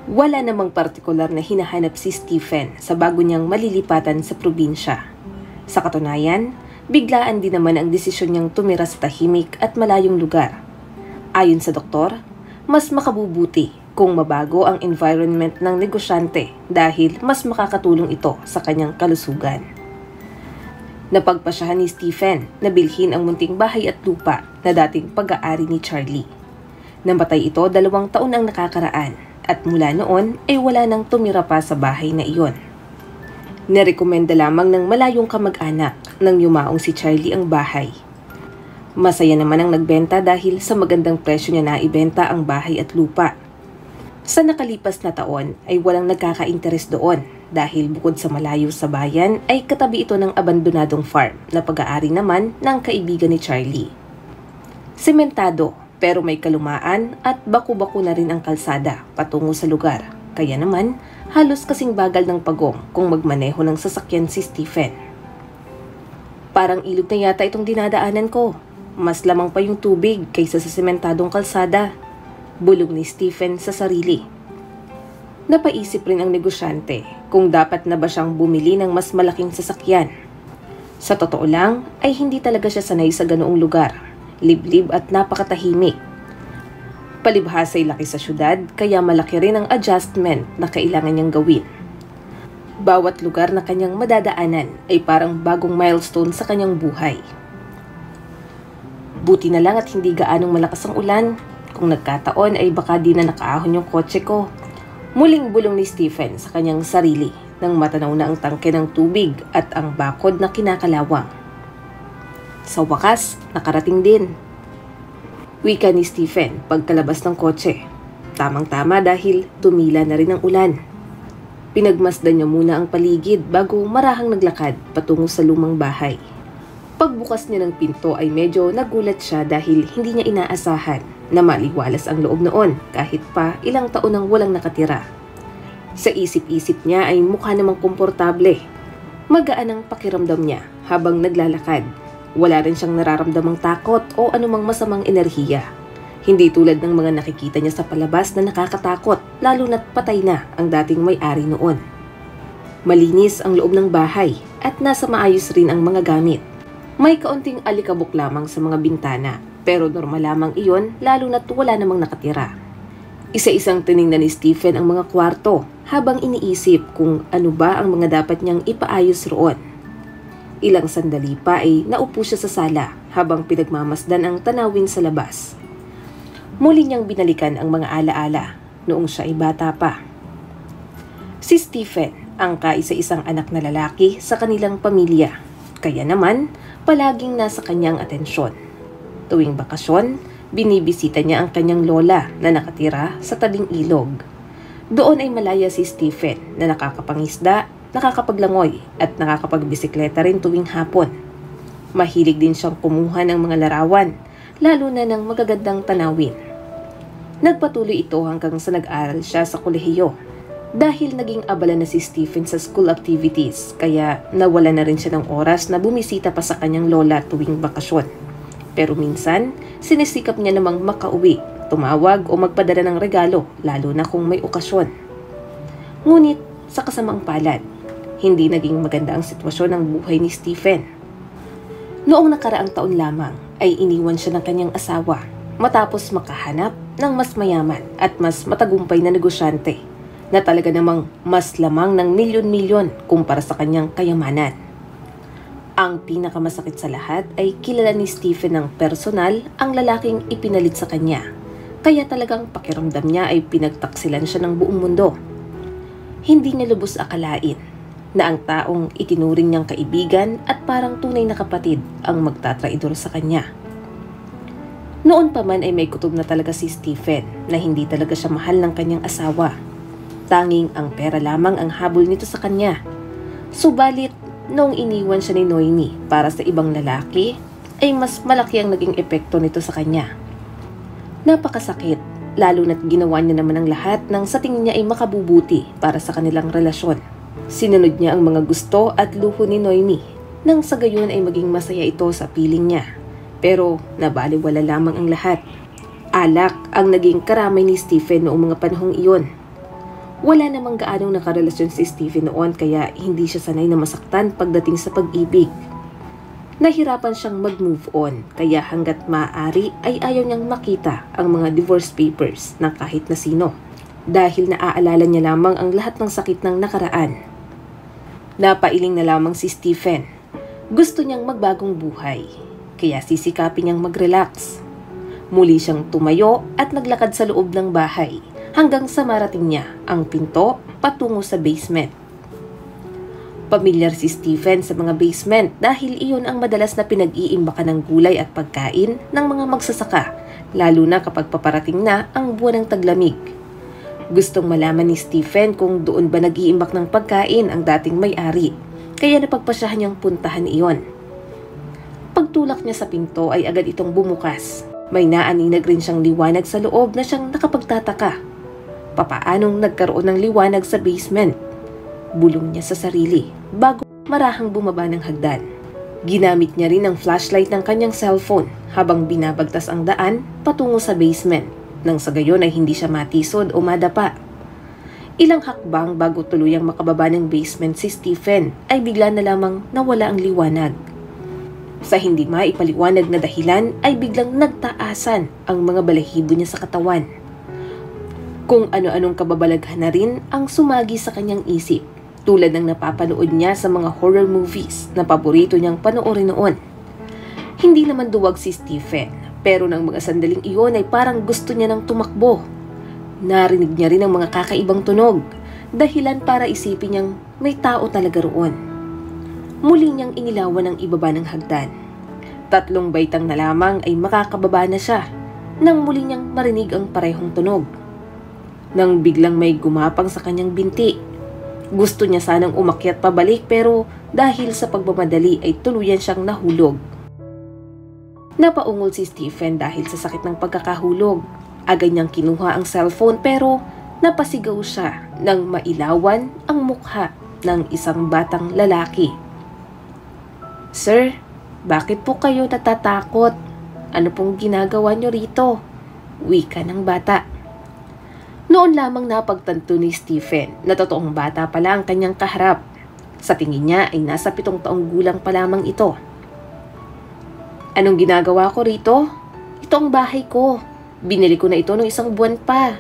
Wala namang partikular na hinahanap si Stephen sa bago niyang malilipatan sa probinsya. Sa katunayan, biglaan din naman ang desisyon niyang tumira sa tahimik at malayong lugar. Ayon sa doktor, mas makabubuti kung mabago ang environment ng negosyante dahil mas makakatulong ito sa kanyang kalusugan. Napagpasyahan ni Stephen na bilhin ang munting bahay at lupa na dating pag-aari ni Charlie. Namatay ito 2 taon ang nakakaraan. At mula noon ay wala nang tumira pa sa bahay na iyon. Narekomenda lamang ng malayong kamag-anak nang yumaong si Charlie ang bahay. Masaya naman ang nagbenta dahil sa magandang presyo niya naibenta ang bahay at lupa. Sa nakalipas na taon ay walang nagkaka-interes doon dahil bukod sa malayo sa bayan ay katabi ito ng abandonadong farm na pag-aari naman ng kaibigan ni Charlie. Sementado pero may kalumaan at baku-baku na rin ang kalsada patungo sa lugar. Kaya naman, halos kasing bagal ng pagong kung magmaneho ng sasakyan si Stephen. Parang ilog na yata itong dinadaanan ko. Mas lamang pa yung tubig kaysa sa sementadong kalsada. Bulong ni Stephen sa sarili. Napaisip rin ang negosyante kung dapat na ba siyang bumili ng mas malaking sasakyan. Sa totoo lang, ay hindi talaga siya sanay sa ganoong lugar. Liblib at napakatahimik. Palibhasa'y laki sa syudad kaya malaki rin ang adjustment na kailangan niyang gawin. Bawat lugar na kanyang madadaanan ay parang bagong milestone sa kanyang buhay. Buti na lang at hindi gaanong malakas ang ulan. Kung nagkataon ay baka di na nakaahon yung kotse ko. Muling bulong ni Stephen sa kanyang sarili nang matanaw na ang tangke ng tubig at ang bakod na kinakalawang. Sa wakas, nakarating din. Wika ni Stephen pagkalabas ng kotse. Tamang-tama dahil tumila na rin ang ulan. Pinagmasdan niya muna ang paligid bago marahang naglakad patungo sa lumang bahay. Pagbukas niya ng pinto ay medyo nagulat siya dahil hindi niya inaasahan na maliwalas ang loob noon kahit pa ilang taon nang walang nakatira. Sa isip-isip niya ay mukha namang komportable. Magaan ang pakiramdam niya habang naglalakad. Wala rin siyang nararamdamang takot o anumang masamang enerhiya. Hindi tulad ng mga nakikita niya sa palabas na nakakatakot, lalo na't patay na ang dating may-ari noon. Malinis ang loob ng bahay at nasa maayos rin ang mga gamit. May kaunting alikabok lamang sa mga bintana, pero normal lamang iyon lalo na't wala namang nakatira. Isa-isang tiningnan ni Stephen ang mga kwarto habang iniisip kung ano ba ang mga dapat niyang ipaayos roon. Ilang sandali pa ay naupo siya sa sala habang pinagmamasdan ang tanawin sa labas. Muli niyang binalikan ang mga alaala noong siya ay bata pa. Si Stephen ang kaisa-isang anak na lalaki sa kanilang pamilya, kaya naman palaging nasa kanyang atensyon. Tuwing bakasyon, binibisita niya ang kanyang lola na nakatira sa tabing ilog. Doon ay malaya si Stephen na nakakapangisda, nakakapaglangoy at nakakapagbisikleta rin tuwing hapon. Mahilig din siyang kumuha ng mga larawan, lalo na ng magagandang tanawin. Nagpatuloy ito hanggang sa nag-aral siya sa kolehiyo. Dahil naging abala na si Stephen sa school activities, kaya nawala na rin siya ng oras na bumisita pa sa kanyang lola tuwing bakasyon. Pero minsan, sinisikap niya namang makauwi, tumawag o magpadala ng regalo, lalo na kung may okasyon. Ngunit, sa kasamang palad, hindi naging maganda ang sitwasyon ng buhay ni Stephen. Noong nakaraang taon lamang ay iniwan siya ng kanyang asawa matapos makahanap ng mas mayaman at mas matagumpay na negosyante na talaga namang mas lamang ng milyon-milyon kumpara sa kanyang kayamanan. Ang pinakamasakit sa lahat ay kilala ni Stephen ng personal ang lalaking ipinalit sa kanya, kaya talagang pakiramdam niya ay pinagtaksilan siya ng buong mundo. Hindi niya lubos akalain na ang taong itinuring niyang kaibigan at parang tunay na kapatid ang magtatraidor sa kanya. Noon pa man ay may kutob na talaga si Stephen na hindi talaga siya mahal ng kanyang asawa. Tanging ang pera lamang ang habol nito sa kanya. Subalit, noong iniwan siya ni Noemi para sa ibang lalaki, ay mas malaki ang naging epekto nito sa kanya. Napakasakit, lalo na't ginawa niya naman ang lahat ng sa tingin niya ay makabubuti para sa kanilang relasyon. Sinunod niya ang mga gusto at luho ni Noemi, nang sa gayon ay maging masaya ito sa piling niya. Pero nabaliwala lamang ang lahat. Alak ang naging karamay ni Stephen noong mga panahong iyon. Wala namang gaanong nakarelasyon si Stephen noon kaya hindi siya sanay na masaktan pagdating sa pag-ibig. Nahirapan siyang mag-move on kaya hanggat maaari ay ayaw niyang makita ang mga divorce papers ng kahit na sino dahil naaalala niya lamang ang lahat ng sakit ng nakaraan. Napailing na lamang si Stephen. Gusto niyang magbagong buhay kaya sisikapin niyang mag-relax. Muli siyang tumayo at naglakad sa loob ng bahay hanggang sa marating niya ang pinto patungo sa basement. Pamilyar si Stephen sa mga basement dahil iyon ang madalas na pinag-iimbakan ng gulay at pagkain ng mga magsasaka, lalo na kapag paparating na ang buwan ng taglamig. Gustong malaman ni Stephen kung doon ba nag-iimbak ng pagkain ang dating may-ari, kaya napagpasyahan niyang puntahan iyon. Pagtulak niya sa pinto ay agad itong bumukas. May naaninag rin siyang liwanag sa loob na siyang nakapagtataka. Papaanong nagkaroon ng liwanag sa basement? Bulong niya sa sarili bago marahang bumaba ng hagdan. Ginamit niya rin ang flashlight ng kanyang cellphone habang binabagtas ang daan patungo sa basement nang sa gayon ay hindi siya matisod o madapa. Ilang hakbang bago tuluyang makababa ng basement si Stephen ay bigla na lamang nawala ang liwanag. Sa hindi maipaliwanag na dahilan ay biglang nagtaasan ang mga balahibo niya sa katawan. Kung ano-anong kababalaghan na rin ang sumagi sa kanyang isip, tulad ng napapanood niya sa mga horror movies na paborito niyang panoorin noon. Hindi naman duwag si Stephen, pero ng mga sandaling iyon ay parang gusto niya nang tumakbo. Narinig niya rin ang mga kakaibang tunog, dahilan para isipin niyang may tao talaga roon. Muli niyang inilawan ang ibaba ng hagdan. 3 baitang na lamang ay makakababa na siya, nang muli niyang marinig ang parehong tunog. Nang biglang may gumapang sa kanyang binti. Gusto niya sanang umakyat pabalik pero dahil sa pagmamadali ay tuluyan siyang nahulog. Napaungol si Stephen dahil sa sakit ng pagkakahulog. Agad niyang kinuha ang cellphone pero napasigaw siya nang mailawan ang mukha ng isang batang lalaki. "Sir, bakit po kayo natatakot? Ano pong ginagawa niyo rito?" Wika ng bata. Noon lamang napagtanto ni Stephen na totoong bata pala ang kanyang kaharap. Sa tingin niya ay nasa 7 taong gulang pa lamang ito. "Anong ginagawa ko rito? Ito ang bahay ko. Binili ko na ito noong 1 buwan pa."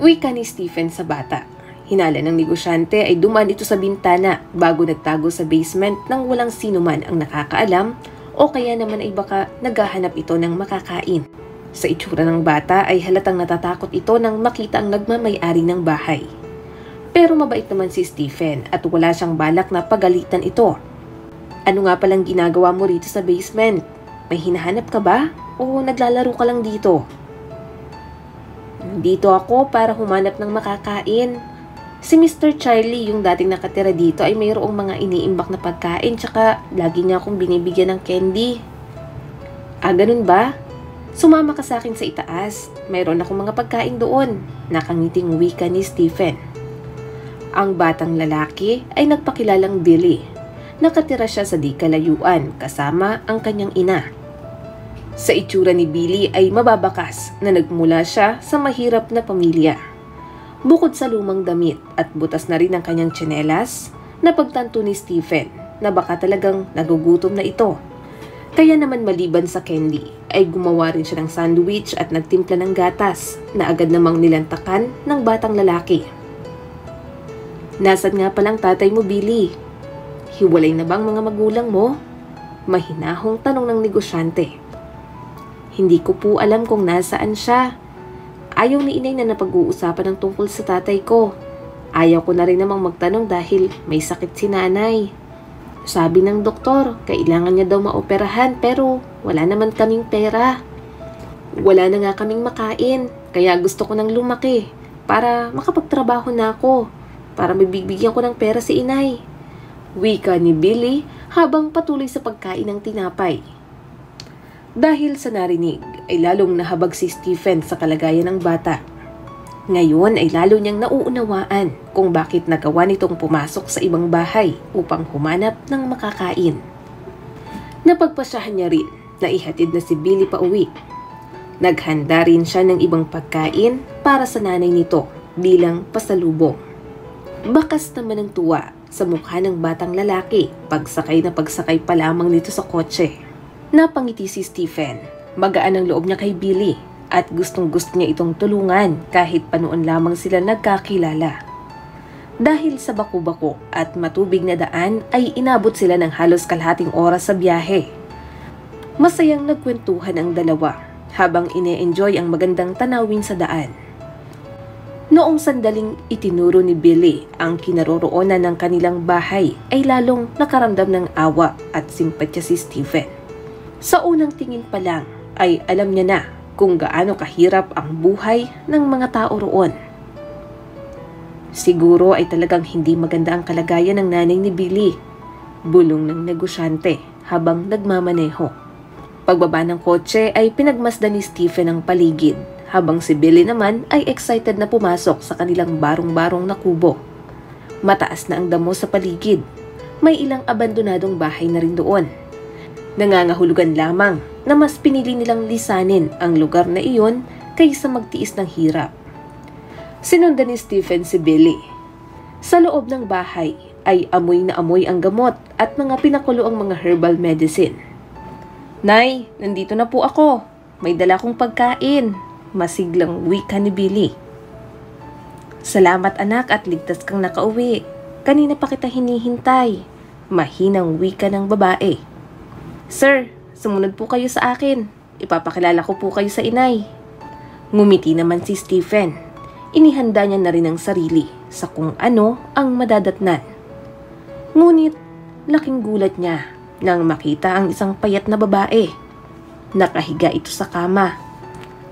Wika ni Stephen sa bata. Hinala ng negosyante ay dumaan ito sa bintana bago nagtago sa basement nang walang sino man ang nakakaalam o kaya naman ay baka naghahanap ito ng makakain. Sa itsura ng bata ay halatang natatakot ito nang makita ang nagmamay-ari ng bahay. Pero mabait naman si Stephen at wala siyang balak na pagalitan ito. "Ano nga palang ginagawa mo rito sa basement? May hinahanap ka ba? O naglalaro ka lang dito?" "Dito ako para humanap ng makakain. Si Mr. Charlie, yung dating nakatira dito, ay mayroong mga iniimbak na pagkain tsaka lagi niya akong binibigyan ng candy." "Ah, ganun ba? Sumama ka sa akin sa itaas. Mayroon akong mga pagkain doon." Nakangiting wika ni Stephen. Ang batang lalaki ay nagpakilalang Billy. Nakatira siya sa di kalayuan kasama ang kanyang ina. Sa itsura ni Billy ay mababakas na nagmula siya sa mahirap na pamilya. Bukod sa lumang damit at butas na rin ang kanyang tsinelas, napagtanto ni Stephen na baka talagang nagugutom na ito. Kaya naman maliban sa candy, ay gumawa rin siya ng sandwich at nagtimpla ng gatas na agad namang nilantakan ng batang lalaki. "Nasaan nga palang tatay mo, Billy? Hiwalay na bang mga magulang mo?" Mahinahong tanong ng negosyante. "Hindi ko po alam kung nasaan siya. Ayaw ni inay na napag-uusapan ng tungkol sa tatay ko. Ayaw ko na rin namang magtanong dahil may sakit si nanay. Sabi ng doktor, kailangan niya daw maoperahan pero wala naman kaming pera. Wala na nga kaming makain, kaya gusto ko nang lumaki para makapagtrabaho na ako, para mabibigyan ko ng pera si inay." Wika ni Billy habang patuloy sa pagkain ng tinapay. Dahil sa narinig ay lalong nahabag si Stephen sa kalagayan ng bata. Ngayon ay lalo niyang nauunawaan kung bakit nagawa nitong pumasok sa ibang bahay upang humanap ng makakain. Napagpasyahan niya rin na ihatid na si Billy pa uwi. Naghanda rin siya ng ibang pagkain para sa nanay nito bilang pasalubong. Bakas naman ng tuwa sa mukha ng batang lalaki pagsakay pa lamang nito sa kotse. Napangiti si Stephen. Magaan ang loob niya kay Billy at gustong-gusto niya itong tulungan kahit pa noon lamang sila nagkakilala. Dahil sa baku-bako at matubig na daan ay inabot sila ng halos kalahating oras sa biyahe. Masayang nagkwentuhan ang dalawa habang ine-enjoy ang magandang tanawin sa daan. Noong sandaling itinuro ni Billy ang kinaroroonan ng kanilang bahay ay lalong nakaramdam ng awa at simpatya si Stephen. Sa unang tingin pa lang ay alam niya na kung gaano kahirap ang buhay ng mga tao roon. Siguro ay talagang hindi maganda ang kalagayan ng nanay ni Billy, bulong ng negosyante habang nagmamaneho. Pagbaba ng kotse ay pinagmasdan ni Stephen ang paligid, habang si Billy naman ay excited na pumasok sa kanilang barong-barong na kubo. Mataas na ang damo sa paligid. May ilang abandonadong bahay na rin doon. Nangangahulugan lamang na mas pinili nilang lisanin ang lugar na iyon kaysa magtiis ng hirap. Sinundan ni Stephen si Billy. Sa loob ng bahay ay amoy na amoy ang gamot at mga pinakuloang mga herbal medicine. "Nay, nandito na po ako. May dala kong pagkain," masiglang wika ni Billy. "Salamat anak at ligtas kang nakauwi. Kanina pa kita hinihintay," mahinang wika ng babae. "Sir, sumunod po kayo sa akin. Ipapakilala ko po kayo sa inay." Ngumiti naman si Stephen. Inihanda niya na rin ang sarili sa kung ano ang madadatnan. Ngunit laking gulat niya nang makita ang isang payat na babae. Nakahiga ito sa kama.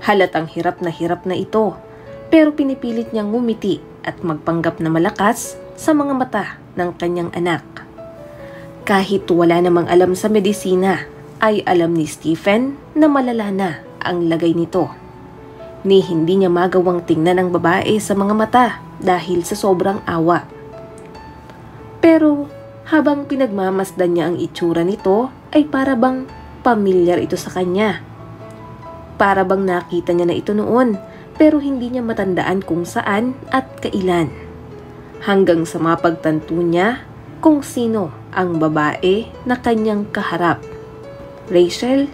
Halatang hirap na ito, pero pinipilit niyang ngumiti at magpanggap na malakas sa mga mata ng kanyang anak. Kahit wala namang alam sa medisina, ay alam ni Stephen na malala na ang lagay nito. Ni hindi niya magawang tingnan ang babae sa mga mata dahil sa sobrang awa. Pero habang pinagmamasdan niya ang itsura nito, ay para bang pamilyar ito sa kanya. Para bang nakita niya na ito noon, pero hindi niya matandaan kung saan at kailan. Hanggang sa mapagtanto niya kung sino ang babae na kanyang kaharap. "Rachel,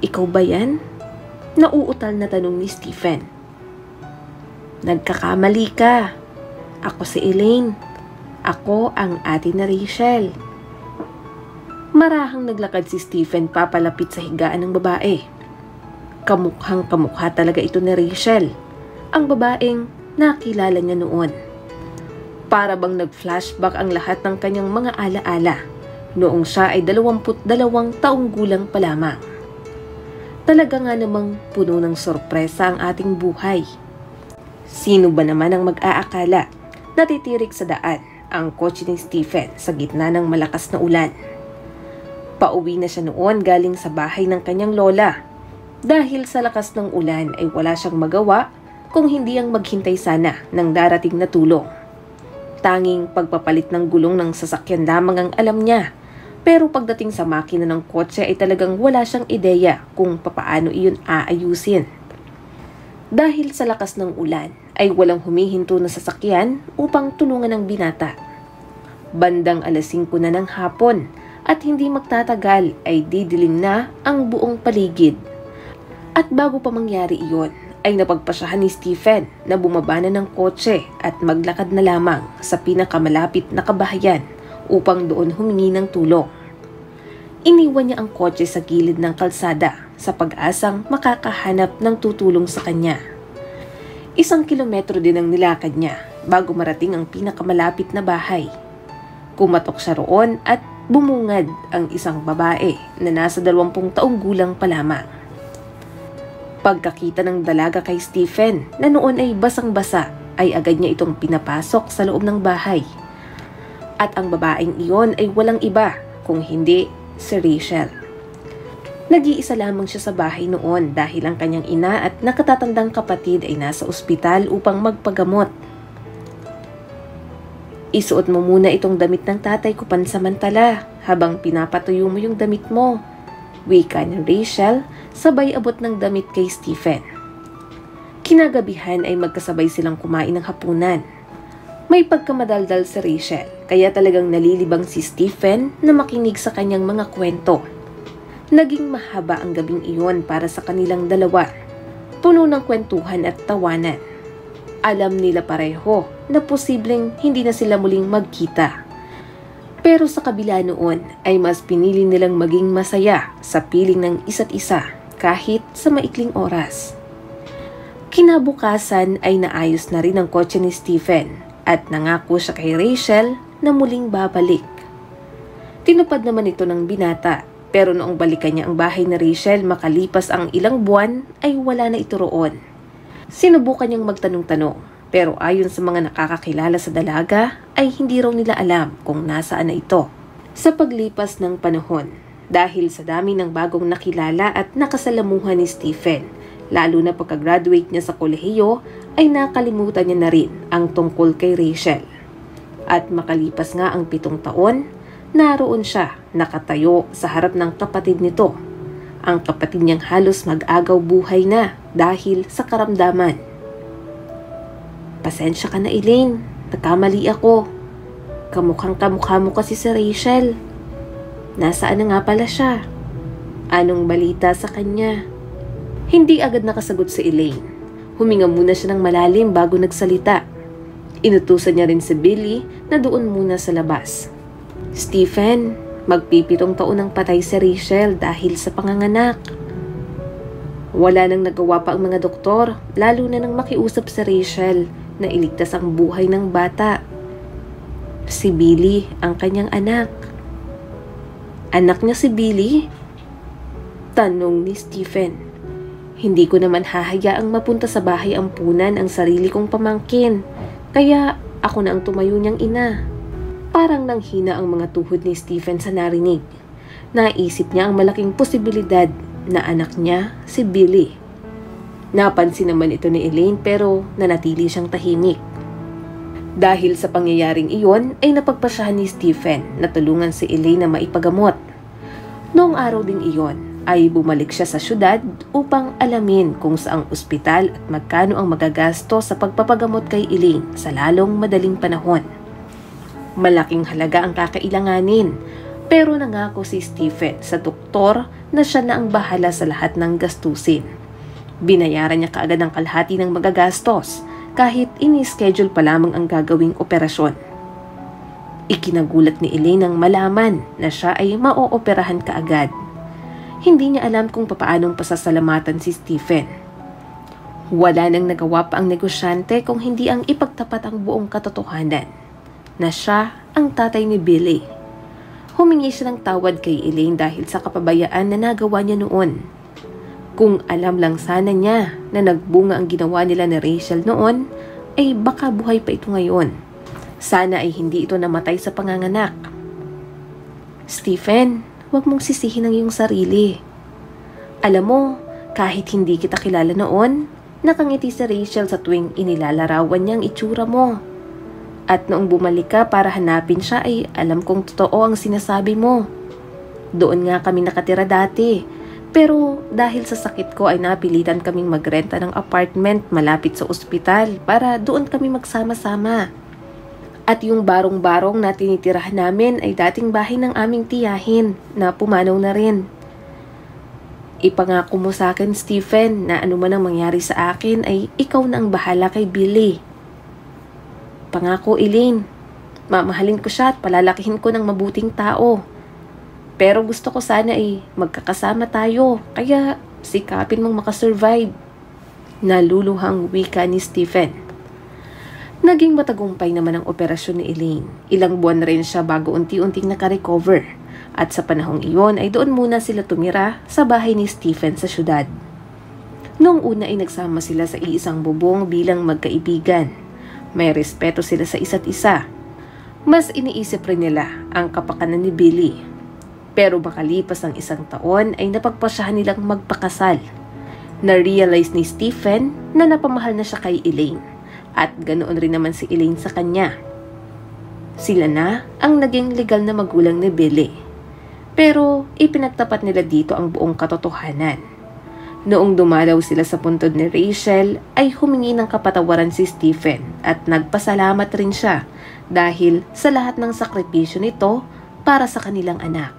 ikaw ba yan?" Nauutal na tanong ni Stephen. "Nagkakamali ka. Ako si Elaine. Ako ang ate na Rachel." Marahang naglakad si Stephen papalapit sa higaan ng babae. Kamukhang kamukha talaga ito ni Rachel, ang babaeng nakilala niya noon. Para bang nag-flashback ang lahat ng kanyang mga alaala noong siya ay 22 taong gulang pa lamang. Talaga nga namang puno ng sorpresa ang ating buhay. Sino ba naman ang mag-aakala na titirik sa daan ang kotse ni Stephen sa gitna ng malakas na ulan? Pauwi na siya noon galing sa bahay ng kanyang lola. Dahil sa lakas ng ulan ay wala siyang magawa kung hindi ang maghintay sana ng darating na tulong. Tanging pagpapalit ng gulong ng sasakyan lamang ang alam niya. Pero pagdating sa makina ng kotse ay talagang wala siyang ideya kung papaano iyon aayusin. Dahil sa lakas ng ulan ay walang humihinto na sasakyan upang tulungan ang binata. Bandang 5:00 na ng hapon at hindi magtatagal ay didilim na ang buong paligid. At bago pa mangyari iyon ay napagpasyahan ni Stephen na bumaba na ng kotse at maglakad na lamang sa pinakamalapit na kabahayan upang doon humingi ng tulong. Iniwan niya ang kotse sa gilid ng kalsada sa pag-asang makakahanap ng tutulong sa kanya. 1 kilometro din ang nilakad niya bago marating ang pinakamalapit na bahay. Kumatok siya roon at bumungad ang isang babae na nasa 20 taong gulang pa lamang. Pagkakita ng dalaga kay Stephen na noon ay basang-basa ay agad niya itong pinapasok sa loob ng bahay. At ang babaeng iyon ay walang iba kung hindi si Rachel. Nag-iisa lamang siya sa bahay noon dahil ang kanyang ina at nakatatandang kapatid ay nasa ospital upang magpagamot. "Isuot mo muna itong damit ng tatay ko pansamantala habang pinapatuyo mo yung damit mo," wika ni Rachel sabay abot ng damit kay Stephen. Kinagabihan ay magkasabay silang kumain ng hapunan. May pagkamadaldal si Rachel, kaya talagang nalilibang si Stephen na makinig sa kanyang mga kwento. Naging mahaba ang gabing iyon para sa kanilang dalawa, puno ng kwentuhan at tawanan. Alam nila pareho na posibleng hindi na sila muling magkita. Pero sa kabila noon ay mas pinili nilang maging masaya sa piling ng isa't isa kahit sa maikling oras. Kinabukasan ay naayos na rin ang kotse ni Stephen at nangako siya kay Rachel na muling babalik. Tinupad naman ito ng binata, pero noong balikan niya ang bahay ni Rachel makalipas ang ilang buwan ay wala na ito roon. Sinubukan niyang magtanong-tanong, pero ayon sa mga nakakakilala sa dalaga ay hindi raw nila alam kung nasaan na ito. Sa paglipas ng panahon, dahil sa dami ng bagong nakilala at nakasalamuhan ni Stephen, lalo na pagka-graduate niya sa kolehiyo, ay nakalimutan niya na rin ang tungkol kay Rachel. At makalipas nga ang 7 taon, naroon siya nakatayo sa harap ng kapatid nito. Ang kapatid niyang halos mag-agaw buhay na dahil sa karamdaman. "Pasensya ka na, Elaine. Nagkamali ako. Kamukhang kamukha mo kasi si Rachel. Nasaan na nga pala siya? Anong balita sa kanya?" Hindi agad nakasagot si Elaine. Huminga muna siya ng malalim bago nagsalita. Inutusan niya rin si Billy na doon muna sa labas. "Stephen, magpipitong taon ang patay si Rachel dahil sa panganganak. Wala nang nagawa pa ang mga doktor, lalo na nang makiusap sa Rachel na iligtas ang buhay ng bata. Si Billy ang kanyang anak." "Anak niya si Billy?" tanong ni Stephen. "Hindi ko naman hahayaang mapunta sa bahay ampunan ang sarili kong pamangkin, kaya ako na ang tumayo niyang ina." Parang nanghina ang mga tuhod ni Stephen sa narinig. Naisip niya ang malaking posibilidad na anak niya si Billy. Napansin naman ito ni Elaine pero nanatili siyang tahimik. Dahil sa pangyayaring iyon ay napagpasyahan ni Stephen na tulungan si Elaine na maipagamot. Noong araw ding iyon ay bumalik siya sa syudad upang alamin kung saang ospital at magkano ang magagasto sa pagpapagamot kay Elaine sa lalong madaling panahon. Malaking halaga ang kakailanganin, pero nangako si Stephen sa doktor na siya na ang bahala sa lahat ng gastusin. Binayaran niya kaagad ang kalahati ng magagastos kahit ini-schedule pa lamang ang gagawing operasyon. Ikinagulat ni Elaine nang malaman na siya ay maooperahan kaagad. Hindi niya alam kung papaanong pasasalamatan si Stephen. Wala nang nagawa pa ang negosyante kung hindi ang ipagtapat ang buong katotohanan na siya ang tatay ni Billy. Humingi siya ng tawad kay Elaine dahil sa kapabayaan na nagawa niya noon. Kung alam lang sana niya na nagbunga ang ginawa nila ni Rachel noon, ay baka buhay pa ito ngayon. Sana ay hindi ito namatay sa panganganak. "Stephen, huwag mong sisihin ang iyong sarili. Alam mo, kahit hindi kita kilala noon, nakangiti si Rachel sa tuwing inilalarawan niya ang itsura mo. At noong bumalik ka para hanapin siya ay alam kong totoo ang sinasabi mo. Doon nga kami nakatira dati, pero dahil sa sakit ko ay napilitan kaming magrenta ng apartment malapit sa ospital para doon kami magsama-sama. At yung barong-barong na tinitirahan namin ay dating bahay ng aming tiyahin na pumanaw na rin. Ipangako mo sa akin, Stephen, na ano man ang mangyari sa akin ay ikaw na ang bahala kay Billy." "Pangako, Elaine. Mamahalin ko siya at palalakihin ko ng mabuting tao. Pero gusto ko sana ay magkakasama tayo, kaya sikapin mong makasurvive." Naluluhang wika ni Stephen. Naging matagumpay naman ang operasyon ni Elaine. Ilang buwan na rin siya bago unti-unting nakarecover. At sa panahong iyon ay doon muna sila tumira sa bahay ni Stephen sa syudad. Noong una ay nagsama sila sa iisang bubong bilang magkaibigan. May respeto sila sa isa't isa. Mas iniisip rin nila ang kapakanan ni Billy. Pero makalipas ang 1 taon ay napagpasyahan nilang magpakasal. Na-realize ni Stephen na napamahal na siya kay Elaine. At ganoon rin naman si Elaine sa kanya. Sila na ang naging legal na magulang ni Billy. Pero ipinagtapat nila dito ang buong katotohanan. Noong dumalaw sila sa puntod ni Rachel ay humingi ng kapatawaran si Stephen at nagpasalamat rin siya dahil sa lahat ng sakripisyo nito para sa kanilang anak.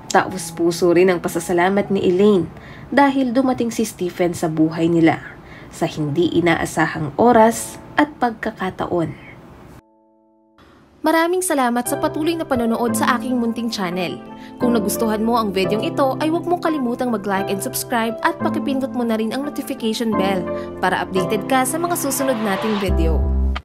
Taos puso rin ang pasasalamat ni Elaine dahil dumating si Stephen sa buhay nila sa hindi inaasahang oras at pagkakataon. Maraming salamat sa patuloy na panonood sa aking munting channel. Kung nagustuhan mo ang videong ito ay huwag mong kalimutang mag-like and subscribe at pakipindot mo na rin ang notification bell para updated ka sa mga susunod nating video.